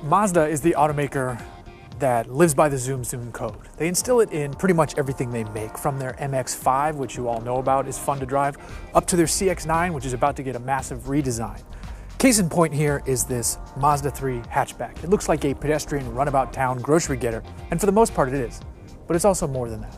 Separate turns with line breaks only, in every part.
Mazda is the automaker that lives by the Zoom Zoom code. They instill it in pretty much everything they make, from their MX-5, which you all know about, is fun to drive, up to their CX-9, which is about to get a massive redesign. Case in point here is this Mazda3 hatchback. It looks like a pedestrian runabout town grocery getter, and for the most part it is, but it's also more than that.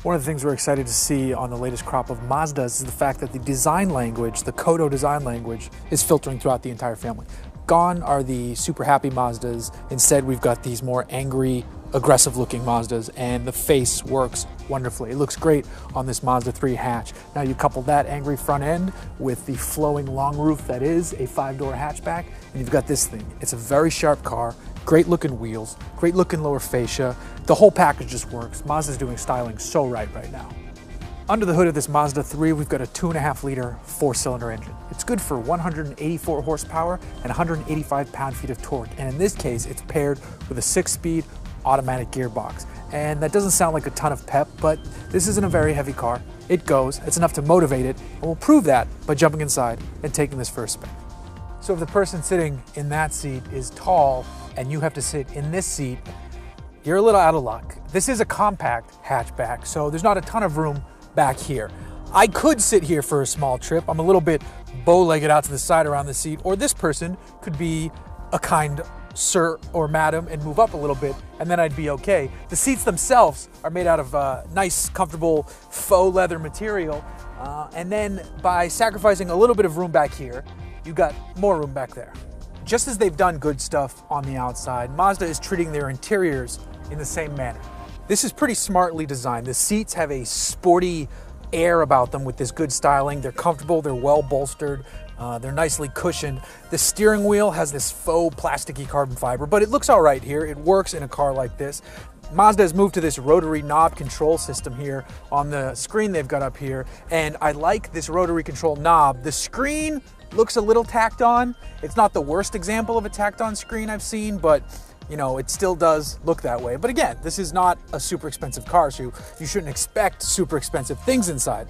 One of the things we're excited to see on the latest crop of Mazdas is the fact that the design language, the Kodo design language, is filtering throughout the entire family. Gone are the super happy Mazdas. Instead, we've got these more angry, aggressive looking Mazdas, and the face works wonderfully. It looks great on this Mazda 3 hatch. Now you couple that angry front end with the flowing long roof that is a 5-door hatchback, and you've got this thing. It's a very sharp car, great looking wheels, great looking lower fascia. The whole package just works. Mazda's doing styling so right now. Under the hood of this Mazda 3, we've got a 2.5-liter 4-cylinder engine. It's good for 184 horsepower and 185 pound-feet of torque. And in this case, it's paired with a 6-speed automatic gearbox. And that doesn't sound like a ton of pep, but this isn't a very heavy car. It goes, it's enough to motivate it, and we'll prove that by jumping inside and taking this first spin. So if the person sitting in that seat is tall and you have to sit in this seat, you're a little out of luck. This is a compact hatchback, so there's not a ton of room back here. I could sit here for a small trip. I'm a little bit bow-legged out to the side around the seat, or this person could be a kind sir or madam and move up a little bit, and then I'd be okay. The seats themselves are made out of nice, comfortable faux leather material, and then by sacrificing a little bit of room back here, you got more room back there. Just as they've done good stuff on the outside, Mazda is treating their interiors in the same manner. This is pretty smartly designed. The seats have a sporty air about them with this good styling. They're comfortable, they're well bolstered, they're nicely cushioned. The steering wheel has this faux plasticky carbon fiber, but it looks all right here. It works in a car like this. Mazda has moved to this rotary knob control system here on the screen they've got up here, and I like this rotary control knob. The screen looks a little tacked on. It's not the worst example of a tacked on screen I've seen, but you know, it still does look that way. But again, this is not a super expensive car, so you shouldn't expect super expensive things inside.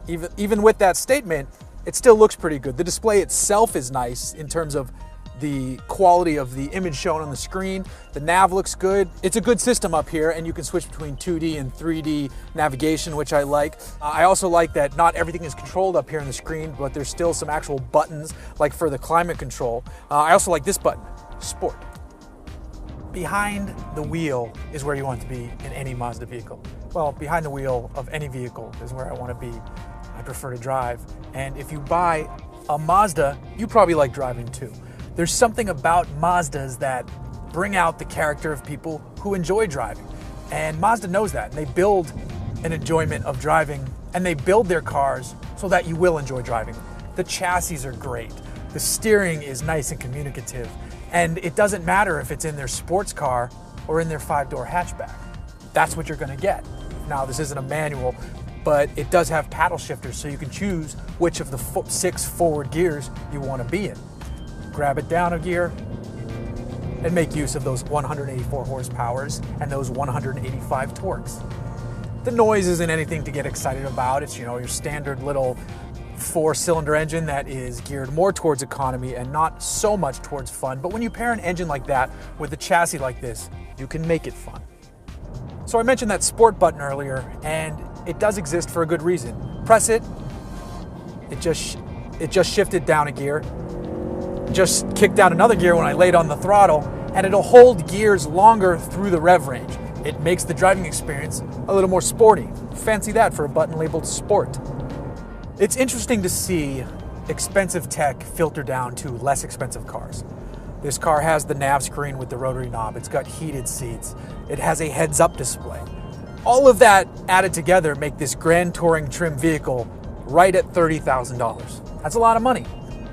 Even with that statement, it still looks pretty good. The display itself is nice in terms of the quality of the image shown on the screen. The nav looks good. It's a good system up here, and you can switch between 2D and 3D navigation, which I like. I also like that not everything is controlled up here on the screen, but there's still some actual buttons, like for the climate control. I also like this button, Sport. Behind the wheel is where you want to be in any Mazda vehicle. Well, behind the wheel of any vehicle is where I want to be. I prefer to drive. And if you buy a Mazda, you probably like driving too. There's something about Mazdas that bring out the character of people who enjoy driving. And Mazda knows that. They build an enjoyment of driving, and they build their cars so that you will enjoy driving. The chassis are great. The steering is nice and communicative. And it doesn't matter if it's in their sports car or in their 5-door hatchback. That's what you're gonna get. Now, this isn't a manual, but it does have paddle shifters, so you can choose which of the 6 forward gears you wanna be in. Grab it down a gear and make use of those 184 horsepowers and those 185 torques. The noise isn't anything to get excited about. It's, you know, your standard little 4-cylinder engine that is geared more towards economy and not so much towards fun. But when you pair an engine like that with a chassis like this, you can make it fun. So I mentioned that sport button earlier, and it does exist for a good reason. Press it, it just shifted down a gear, just kicked down another gear when I laid on the throttle, and it'll hold gears longer through the rev range. It makes the driving experience a little more sporty. Fancy that for a button labeled Sport. It's interesting to see expensive tech filter down to less expensive cars. This car has the nav screen with the rotary knob. It's got heated seats. It has a heads-up display. All of that added together make this Grand Touring trim vehicle right at $30,000. That's a lot of money.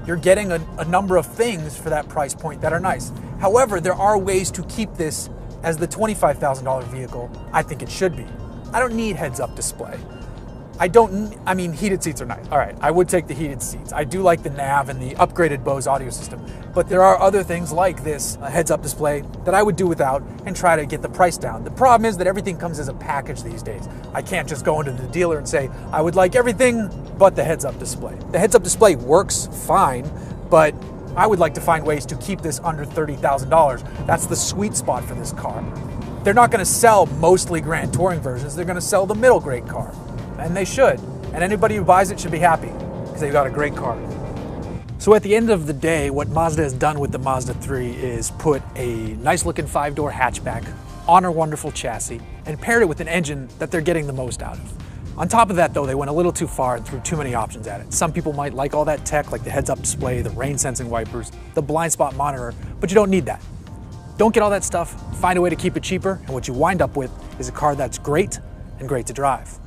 You're getting a number of things for that price point that are nice. However, there are ways to keep this as the $25,000 vehicle I think it should be. I don't need heads-up display. I mean, heated seats are nice. All right, I would take the heated seats. I do like the nav and the upgraded Bose audio system, but there are other things like this heads-up display that I would do without and try to get the price down. The problem is that everything comes as a package these days. I can't just go into the dealer and say, I would like everything but the heads-up display. The heads-up display works fine, but I would like to find ways to keep this under $30,000. That's the sweet spot for this car. They're not going to sell mostly Grand Touring versions. They're going to sell the middle grade car, and they should. And anybody who buys it should be happy because they've got a great car. So at the end of the day, what Mazda has done with the Mazda 3 is put a nice looking 5-door hatchback on a wonderful chassis and paired it with an engine that they're getting the most out of. On top of that though, they went a little too far and threw too many options at it. Some people might like all that tech, like the heads-up display, the rain sensing wipers, the blind spot monitor, but you don't need that. Don't get all that stuff, find a way to keep it cheaper, and what you wind up with is a car that's great and great to drive.